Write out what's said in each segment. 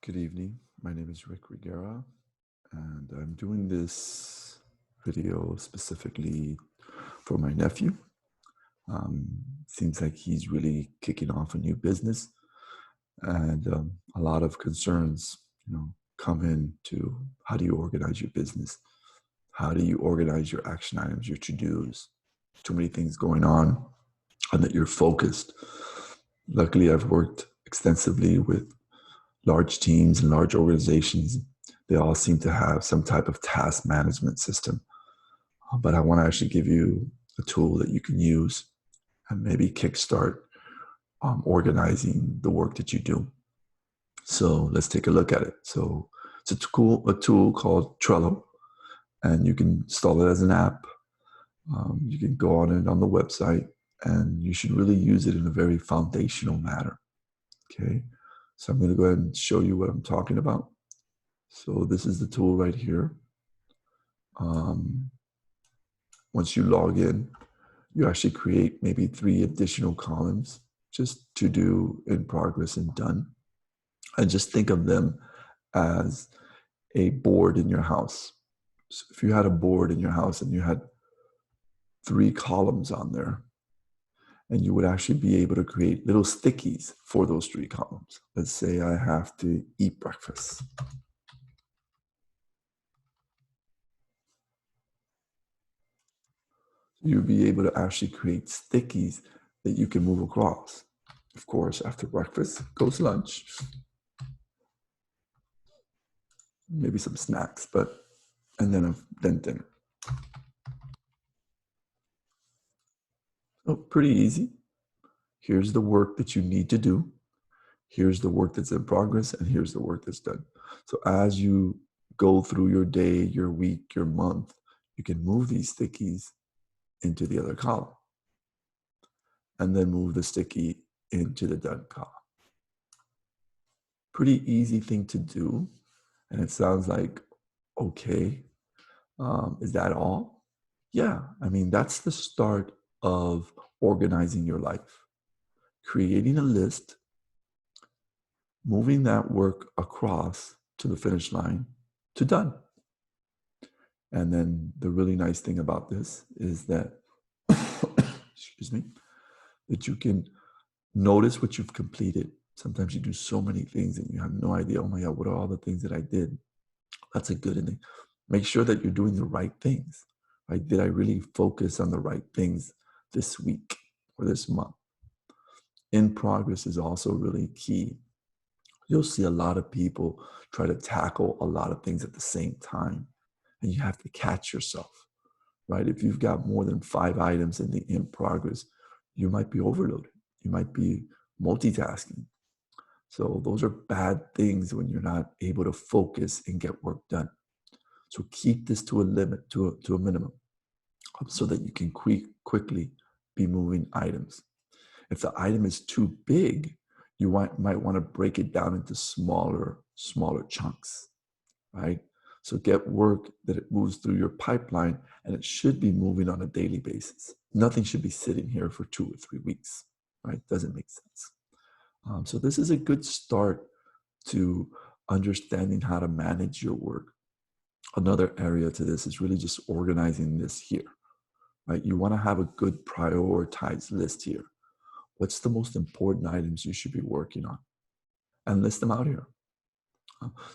Good evening. My name is Rick Rigera, and I'm doing this video specifically for my nephew. Seems like he's really kicking off a new business, and a lot of concerns, come into how do you organize your business? How do you organize your action items, your to-dos? Too many things going on, and that you're focused. Luckily, I've worked extensively with large teams and large organizations. They all seem to have some type of task management system. But I want to actually give you a tool that you can use and maybe kickstart organizing the work that you do. So let's take a look at it. So it's a tool called Trello, and you can install it as an app. You can go on it on the website, and you should really use it in a very foundational manner. Okay, so I'm going to go ahead and show you what I'm talking about. So this is the tool right here. Once you log in, you actually create maybe 3 additional columns, just to do, in progress, and done. And just think of them as a board in your house. So if you had a board in your house and you had 3 columns on there, and you would actually be able to create little stickies for those 3 columns. Let's say I have to eat breakfast. You'll be able to actually create stickies that you can move across. Of course, after breakfast goes lunch, maybe some snacks, and then dinner. Oh, pretty easy. Here's the work that you need to do. Here's the work that's in progress, and here's the work that's done. So as you go through your day, your week, your month, you can move these stickies into the other column, and then move the sticky into the done column. Pretty easy thing to do, and it sounds like, okay, is that all? Yeah, I mean, that's the start of organizing your life. Creating a list, moving that work across to the finish line, to done. And then the really nice thing about this is that, excuse me, that you can notice what you've completed. Sometimes you do so many things and you have no idea, oh my God, what are all the things that I did? That's a good thing. Make sure that you're doing the right things. Right? Did I really focus on the right things this week or this month? In progress is also really key. You'll see a lot of people try to tackle a lot of things at the same time, and you have to catch yourself, right? If you've got more than 5 items in the in progress, you might be overloaded. You might be multitasking. So those are bad things when you're not able to focus and get work done. So keep this to a limit, to a minimum, so that you can quickly be moving items. If the item is too big, you might want to break it down into smaller chunks, right? So get work that it moves through your pipeline, and it should be moving on a daily basis. Nothing should be sitting here for 2 or 3 weeks, right? Doesn't make sense. So this is a good start to understanding how to manage your work. Another area to this is really just organizing this here, right? You want to have a good prioritized list here. What's the most important items you should be working on? And list them out here.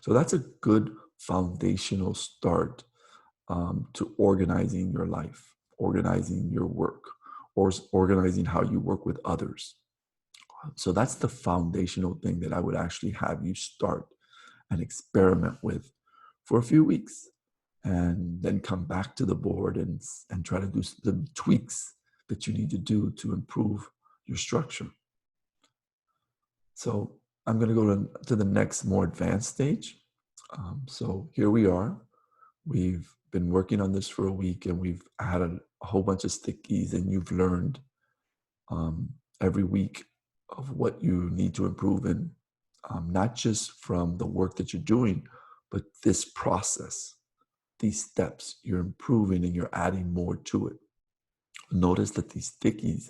So that's a good foundational start to organizing your life, organizing your work, or organizing how you work with others. So that's the foundational thing that I would actually have you start and experiment with for a few weeks, and then come back to the board and try to do the tweaks that you need to do to improve your structure. So I'm going to go to the next more advanced stage. So here we are. We've been working on this for a week, and we've had a whole bunch of stickies, and you've learned every week of what you need to improve in, not just from the work that you're doing, but this process, these steps, you're improving and you're adding more to it. Notice that these stickies,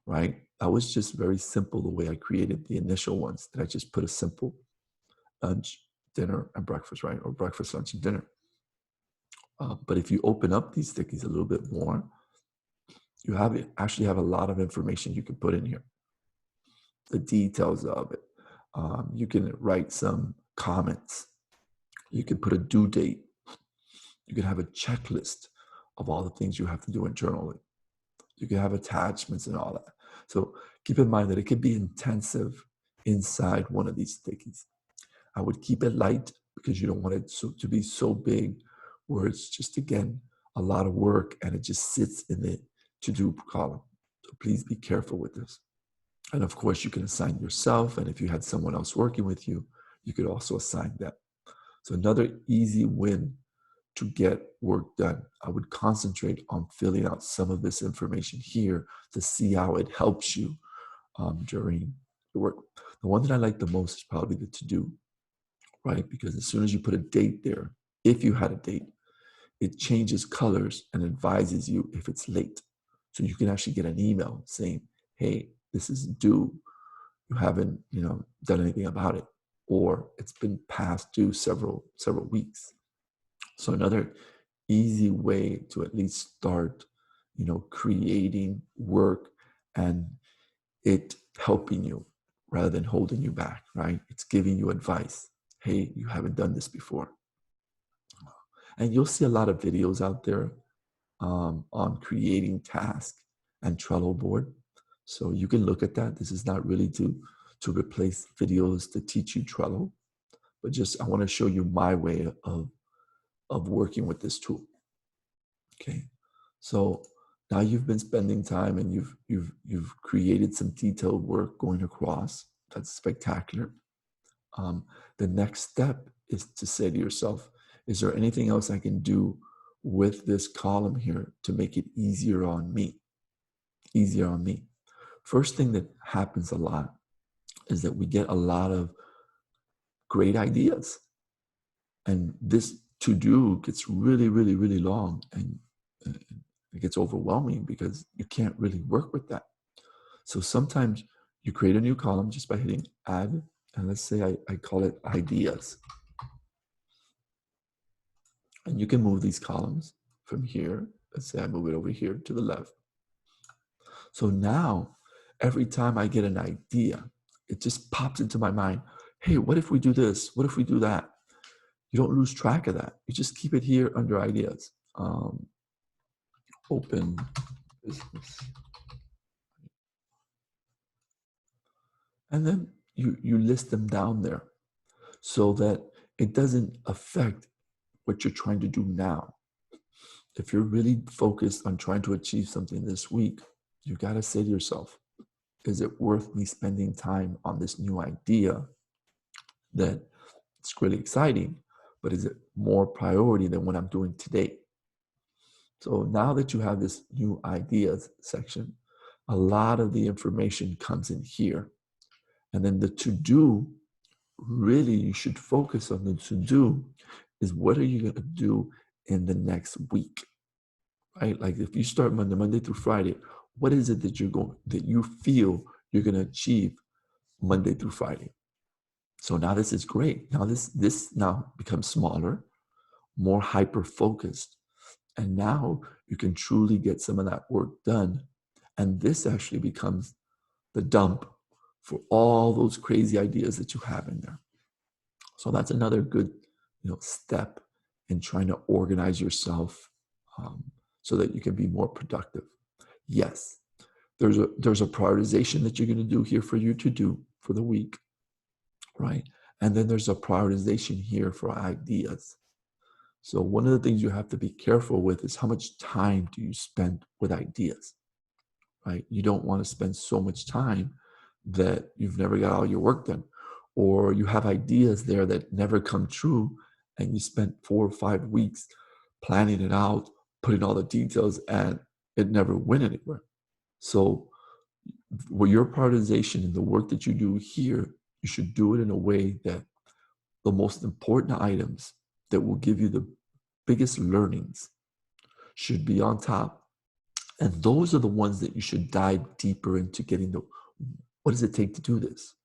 right? That was just very simple the way I created the initial ones, that I just put a simple lunch, dinner, and breakfast, right? Or breakfast, lunch, and dinner. But if you open up these stickies a little bit more, actually have a lot of information you can put in here, the details of it. You can write some comments. You can put a due date. You can have a checklist of all the things you have to do internally. You can have attachments and all that. So keep in mind that it could be intensive inside one of these stickies. I would keep it light because you don't want it to be so big where it's just, again, a lot of work and it just sits in the to-do column. So please be careful with this. And of course, you can assign yourself. And if you had someone else working with you, you could also assign them. So another easy win to get work done. I would concentrate on filling out some of this information here to see how it helps you during the work. The one that I like the most is probably the to-do, right? Because as soon as you put a date there, if you had a date, it changes colors and advises you if it's late. So you can actually get an email saying, hey, this is due. You haven't, done anything about it, or it's been past due several weeks. So another easy way to at least start, creating work and it helping you rather than holding you back, right? It's giving you advice. Hey, you haven't done this before. And you'll see a lot of videos out there on creating tasks and Trello board. So you can look at that. This is not really to replace videos to teach you Trello, but just I want to show you my way of working with this tool. Okay, so now you've been spending time and you've created some detailed work going across. That's spectacular. The next step is to say to yourself, is there anything else I can do with this column here to make it easier on me? Easier on me. First thing that happens a lot is that we get a lot of great ideas. And this to-do gets really, really, really long and it gets overwhelming because you can't really work with that. So sometimes you create a new column just by hitting add, and let's say I call it ideas. And you can move these columns from here. Let's say I move it over here to the left. So now, every time I get an idea, it just pops into my mind. Hey, what if we do this? What if we do that? You don't lose track of that. You just keep it here under ideas. Open business. And then you list them down there so that it doesn't affect what you're trying to do now. If you're really focused on trying to achieve something this week, you got to say to yourself, is it worth me spending time on this new idea that it's really exciting, but is it more priority than what I'm doing today? So now that you have this new ideas section, a lot of the information comes in here. And then the to-do, really you should focus on the to-do is what are you going to do in the next week, right? Like if you start Monday through Friday, what is it that you feel you're going to achieve Monday through Friday? So now this is great. Now this now becomes smaller, more hyper-focused. And now you can truly get some of that work done. And this actually becomes the dump for all those crazy ideas that you have in there. So that's another good, step in trying to organize yourself so that you can be more productive. Yes, there's a prioritization that you're going to do here for you to do for the week, right? And then there's a prioritization here for ideas. So one of the things you have to be careful with is how much time do you spend with ideas, right? You don't want to spend so much time that you've never got all your work done, or you have ideas there that never come true and you spent 4 or 5 weeks planning it out, putting all the details, and it never went anywhere. So with your prioritization and the work that you do here, you should do it in a way that the most important items that will give you the biggest learnings should be on top. And those are the ones that you should dive deeper into what does it take to do this?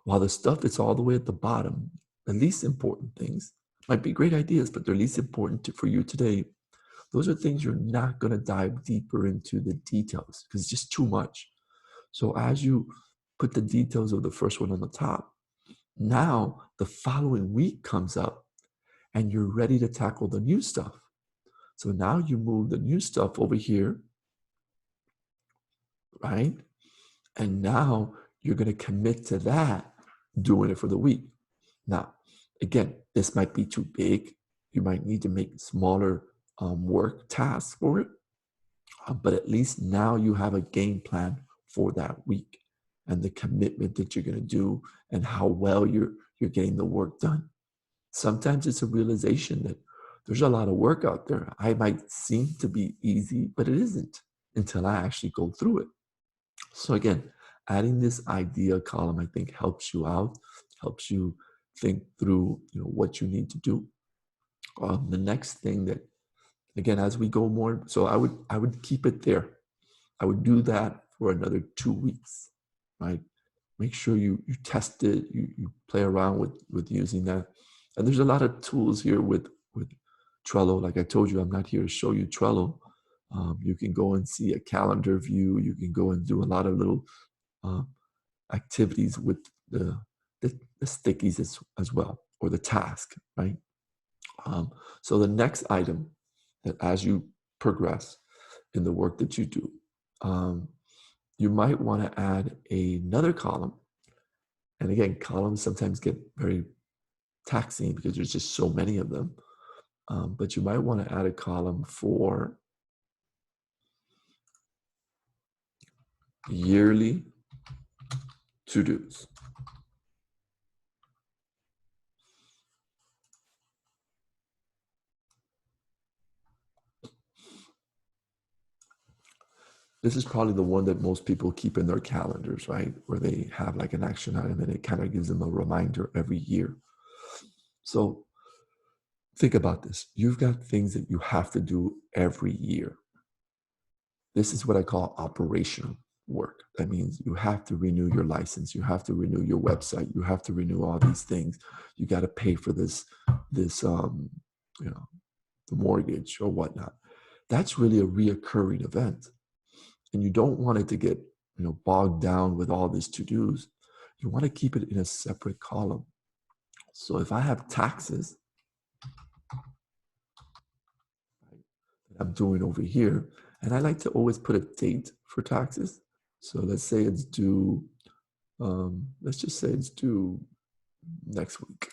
While the stuff that's all the way at the bottom, the least important things might be great ideas, but they're least important for you today. Those are things you're not going to dive deeper into the details because it's just too much. So as you put the details of the first one on the top, now the following week comes up and you're ready to tackle the new stuff. So now you move the new stuff over here, right? And now you're going to commit to that, doing it for the week. Now, again, this might be too big. You might need to make smaller work tasks for it. But at least now you have a game plan for that week and the commitment that you're going to do and how well you're getting the work done. Sometimes it's a realization that there's a lot of work out there. I might seem to be easy, but it isn't until I actually go through it. So again, adding this idea column, I think helps you out, helps you think through, what you need to do. The next thing that, again, as we go more, so I would keep it there. I would do that for another 2 weeks, right? Make sure you test it, you play around with using that. And there's a lot of tools here with Trello. Like I told you, I'm not here to show you Trello. You can go and see a calendar view. You can go and do a lot of little uh, activities with the stickies as well, or the task, right? So the next item that as you progress in the work that you do, um, you might want to add another column. And again, columns sometimes get very taxing because there's just so many of them. But you might want to add a column for yearly to-dos. This is probably the one that most people keep in their calendars, right? Where they have like an action item and it kind of gives them a reminder every year. So think about this. You've got things that you have to do every year. This is what I call operational work. That means you have to renew your license, you have to renew your website, you have to renew all these things. You got to pay for this the mortgage or whatnot. That's really a reoccurring event. And you don't want it to get, bogged down with all these to-dos. You want to keep it in a separate column. So if I have taxes that I'm doing over here, and I like to always put a date for taxes. So let's say it's due, let's just say it's due next week.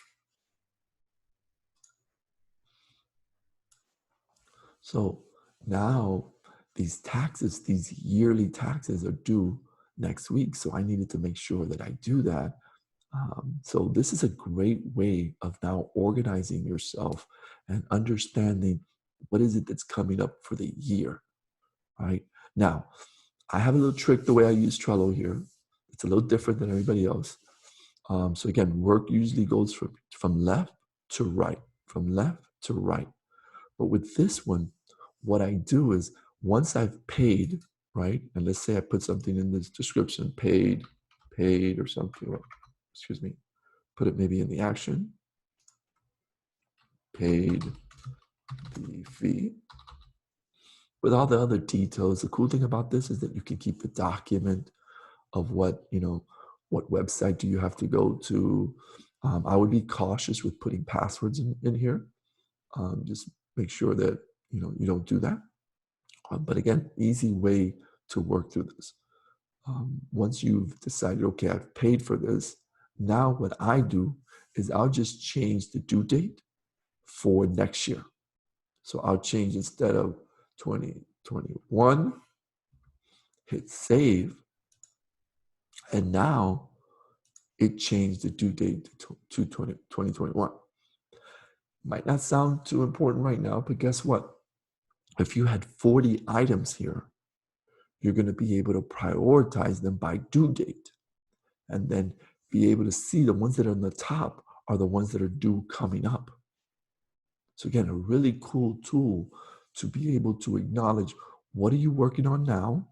So now these taxes, these yearly taxes are due next week. So I needed to make sure that I do that. So this is a great way of now organizing yourself and understanding what is it that's coming up for the year, right? Now, I have a little trick the way I use Trello here. It's a little different than everybody else. So again, work usually goes from left to right, from left to right. But with this one, what I do is once I've paid, right? And let's say I put something in this description, paid or something, or, excuse me, put it maybe in the action, paid the fee. With all the other details, the cool thing about this is that you can keep the document of what website do you have to go to. I would be cautious with putting passwords in here. Just make sure that you don't do that. But again, easy way to work through this. Once you've decided, okay, I've paid for this, now what I do is I'll just change the due date for next year. So I'll change, instead of 2021, hit save, and now it changed the due date to 2021. Might not sound too important right now, but guess what? If you had 40 items here, you're going to be able to prioritize them by due date and then be able to see the ones that are on the top are the ones that are due coming up. So again, a really cool tool to be able to acknowledge, what are you working on now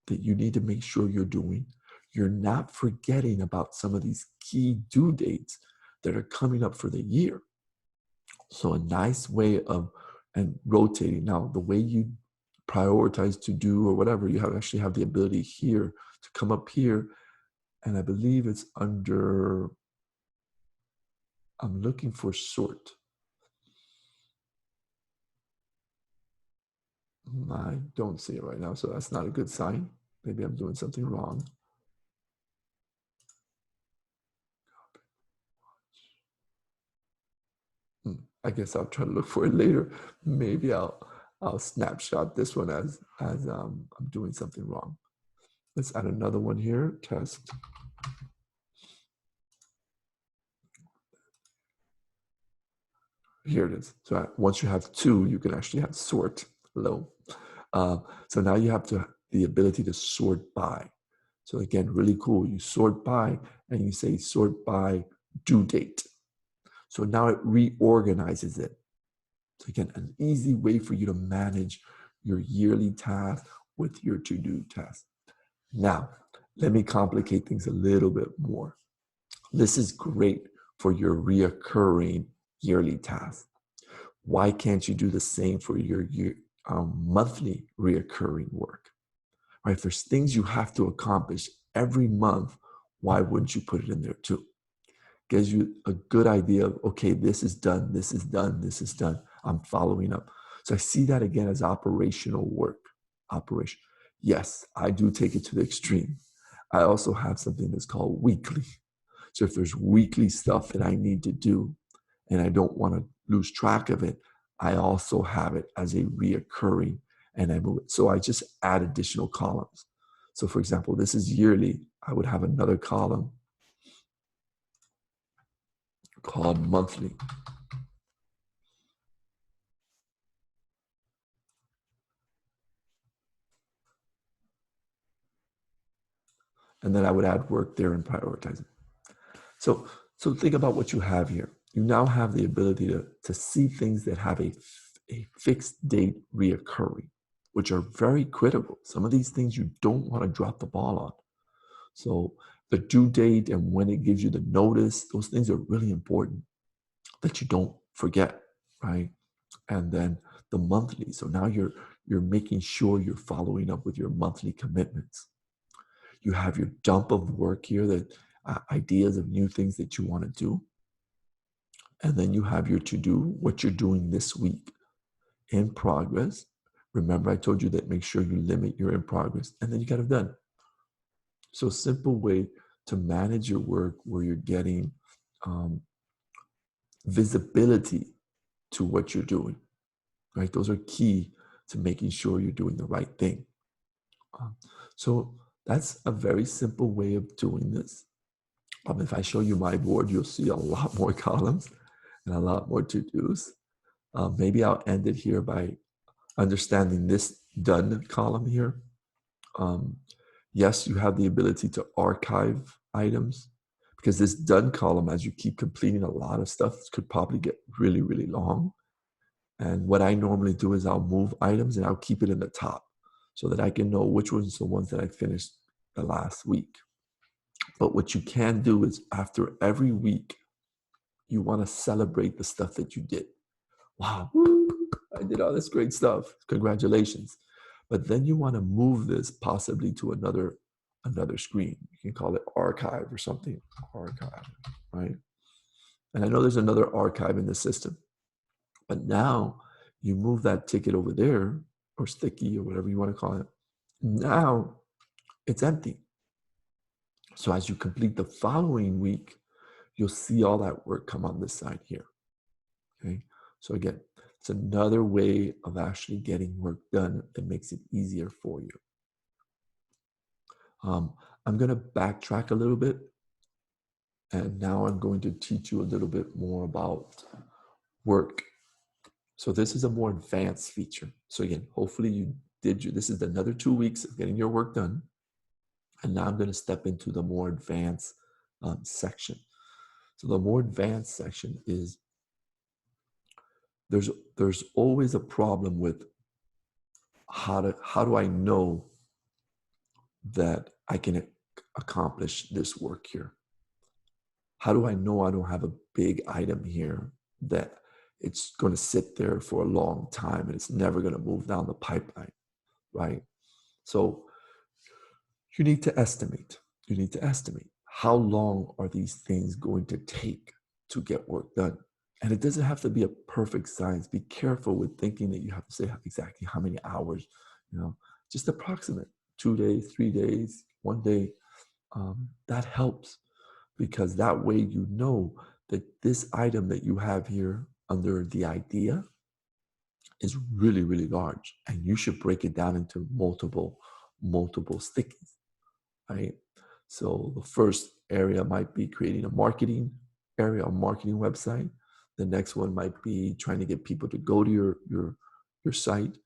that you need to make sure you're doing? You're not forgetting about some of these key due dates that are coming up for the year. So a nice way of and rotating. Now, the way you prioritize to do or whatever, you actually have the ability here to come up here, and I believe it's under, I'm looking for sort. I don't see it right now, so that's not a good sign. Maybe I'm doing something wrong. I guess I'll try to look for it later. Maybe I'll snapshot this one as I'm doing something wrong. Let's add another one here. Test. Here it is. So once you have two, you can actually have sort low. So now you have the ability to sort by. So again, really cool. You sort by and you say sort by due date. So now it reorganizes it. So again, an easy way for you to manage your yearly task with your to-do task. Now, let me complicate things a little bit more. This is great for your reoccurring yearly tasks. Why can't you do the same for your monthly reoccurring work? Right? If there's things you have to accomplish every month, why wouldn't you put it in there too? Gives you a good idea of, okay, this is done, this is done, this is done. I'm following up. So I see that again as operational work. Operation. Yes, I do take it to the extreme. I also have something that's called weekly. So if there's weekly stuff that I need to do and I don't want to lose track of it, I also have it as a reoccurring and I move it. So I just add additional columns. So for example, this is yearly. I would have another column called monthly. And then I would add work there and prioritize it. So, so think about what you have here. You now have the ability to see things that have a fixed date reoccurring, which are very critical. Some of these things you don't want to drop the ball on. So the due date and when it gives you the notice, those things are really important that you don't forget, right? And then the monthly. So now you're making sure you're following up with your monthly commitments. You have your dump of work here, that ideas of new things that you want to do. And then you have your to do, what you're doing this week in progress. Remember, I told you that make sure you limit your in progress, and then you got it done. So, simple way to manage your work where you're getting um, visibility to what you're doing, right? Those are key to making sure you're doing the right thing. Um, so, that's a very simple way of doing this. If I show you my board, you'll see a lot more columns and a lot more to-dos. Maybe I'll end it here by understanding this done column here. Yes, you have the ability to archive items, because this done column, as you keep completing a lot of stuff, could probably get really, really long. And what I normally do is I'll move items and I'll keep it in the top so that I can know which ones are the ones that I finished the last week. But what you can do is after every week, you want to celebrate the stuff that you did. Wow, woo, I did all this great stuff. Congratulations. But then you want to move this possibly to another screen. You can call it archive or something. Archive, right? And I know there's another archive in the system. But now you move that ticket over there, or sticky, or whatever you want to call it. Now it's empty. So as you complete the following week, you'll see all that work come on this side here. Okay. So again, it's another way of actually getting work done that makes it easier for you. I'm going to backtrack a little bit. And now I'm going to teach you a little bit more about work. So this is a more advanced feature. So again, hopefully this is another 2 weeks of getting your work done. And now I'm going to step into the more advanced section. So the more advanced section is there's always a problem with how do I know that I can accomplish this work here? How do I know I don't have a big item here that it's going to sit there for a long time and it's never going to move down the pipeline, right? So you need to estimate. You need to estimate how long are these things going to take to get work done. And it doesn't have to be a perfect science. Be careful with thinking that you have to say exactly how many hours, you know, just approximate 2 days, 3 days, 1 day. That helps because that way you know that this item that you have here under the idea is really, really large. And you should break it down into multiple stickies, right? So the first area might be creating a marketing area, a marketing website. The next one might be trying to get people to go to your site.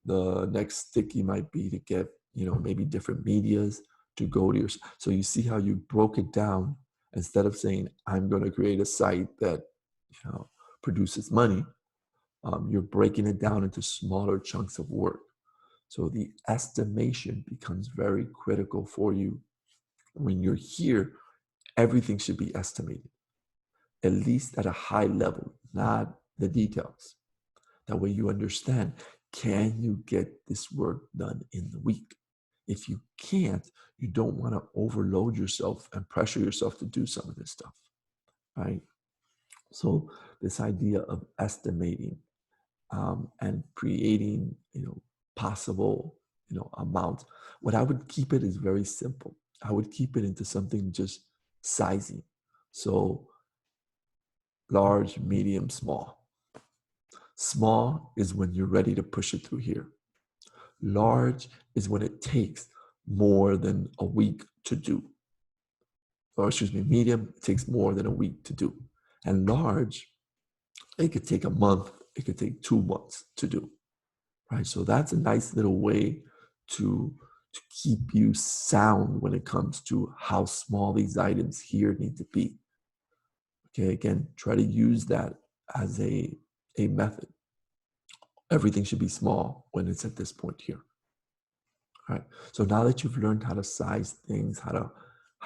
The next sticky might be to get, maybe different medias to go to your. So you see how you broke it down instead of saying I'm going to create a site that produces money. You're breaking it down into smaller chunks of work. So the estimation becomes very critical for you. When you're here, everything should be estimated, at least at a high level, not the details. That way you understand, can you get this work done in the week? If you can't, you don't want to overload yourself and pressure yourself to do some of this stuff, right? So this idea of estimating and creating, possible, amounts. What I would keep it is very simple. I would keep it into something just sizing. So large, medium, small. Small is when you're ready to push it through here. Large is when it takes more than a week to do. Or excuse me, medium, it takes more than a week to do. And large, it could take a month, it could take 2 months to do. Right? So that's a nice little way to keep you sound when it comes to how small these items here need to be. Okay, again, try to use that as a method. Everything should be small when it's at this point here. All right. So now that you've learned how to size things, how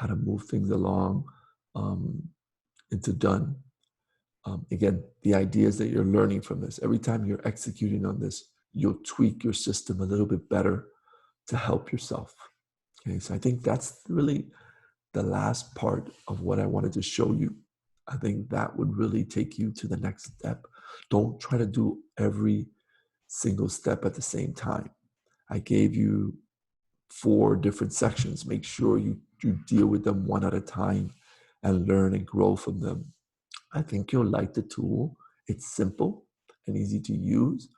to move things along um, into done. Again, the ideas that you're learning from this, every time you're executing on this, you'll tweak your system a little bit better to help yourself. Okay, so I think that's really the last part of what I wanted to show you. I think that would really take you to the next step. Don't try to do every single step at the same time. I gave you 4 different sections. Make sure you deal with them one at a time and learn and grow from them. I think you'll like the tool. It's simple and easy to use.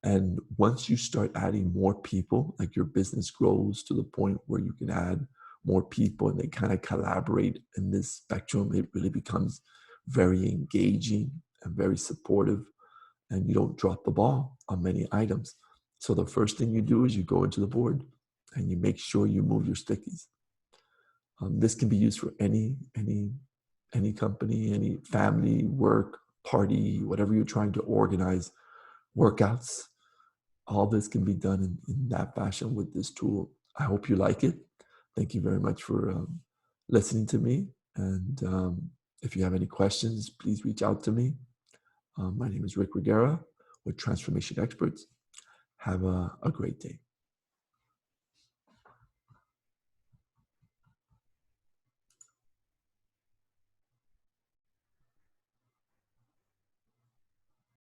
And once you start adding more people, like your business grows to the point where you can add more people and they kind of collaborate in this spectrum, it really becomes very engaging and very supportive. And you don't drop the ball on many items. So the first thing you do is you go into the board and you make sure you move your stickies. This can be used for any company, any family, work, party, whatever you're trying to organize, workouts. All this can be done in that fashion with this tool. I hope you like it. Thank you very much for listening to me. And if you have any questions, please reach out to me. My name is Rick Regera with Transformation Experts. Have a great day.